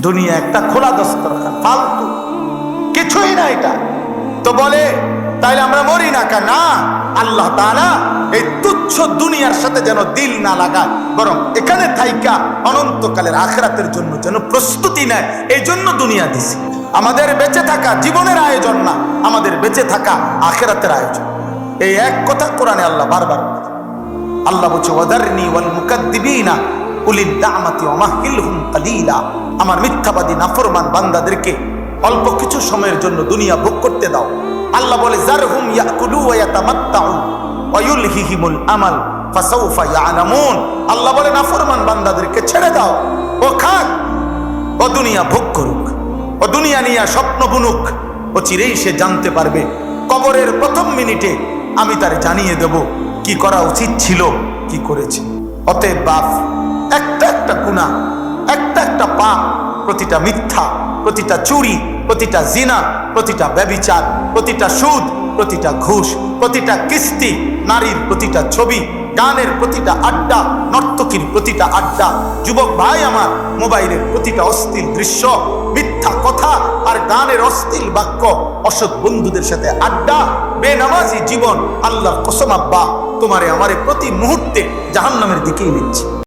দুনিয়া একটা খোলা দস্তরখান, ফালতু কিছুই না এটা। তো বলে তাইলে আমরা মরি না কেন? না, আল্লাহ তাআলা এই তুচ্ছ দুনিয়ার সাথে যেন দিল না লাগায়, বরং এখানে থাইকা অনন্তকালের আখিরাতের জন্য যেন প্রস্তুতি নেয়, এই জন্য দুনিয়া দিছি। আমাদের বেঁচে থাকা জীবনের আয়োজন না, আমাদের বেঁচে থাকা আখিরাতের আয়োজন। এই এক কথা কোরআনে আল্লাহ বারবার বলে। আল্লাহ বলছে ওয়াদারনি ওয়াল মুকাদ্দিবিনা উলিদ দামাতি ওয়া মাহিলহুম কালিলা। আমার মিথ্যাবাদী নাফরমান বান্দাদেরকে অল্প কিছু সময়ের জন্য দুনিয়া ভোগ করতে দাও। আল্লাহ বলে যারহুম ইয়াকুলু ওয়া ইয়াতামাত্তাউ ওয়া ইউলহিহিমুল আমাল ফাসাউফা ইয়ালামুন। আল্লাহ বলে নাফরমান বান্দাদেরকে ছেড়ে দাও, ও খাক, ও দুনিয়া ভোগ করুক, ও দুনিয়া নিয়ে স্বপ্ন বুনুক, ও চিরেই সে জানতে পারবে। কবরের প্রথম মিনিটে আমি তার জানিয়ে দেব কি করা উচিত ছিল, কি করেছে। অতএব বাপ, একটা একটা গুনাহ, একটা একটা পাপ, প্রতিটা মিথ্যা, প্রতিটা চুরি, প্রতিটা জিনা, প্রতিটা ব্যভিচার, প্রতিটা সুদ, প্রতিটা ঘুষ, প্রতিটা কিস্তি, নারীর প্রতিটা ছবি, গানের প্রতিটা আড্ডা, নর্তকীর প্রতিটা আড্ডা, যুবক ভাই আমার মোবাইলের প্রতিটা অশ্লীল দৃশ্য, মিথ্যা কথা আর গানের অশ্লীল বাক্য, অসৎ বন্ধুদের সাথে আড্ডা, বেনামাজি জীবন, আল্লাহর কসম আব্বা তোমারে আমারে প্রতি মুহূর্তে জাহান্নামের দিকেই নিচ্ছে।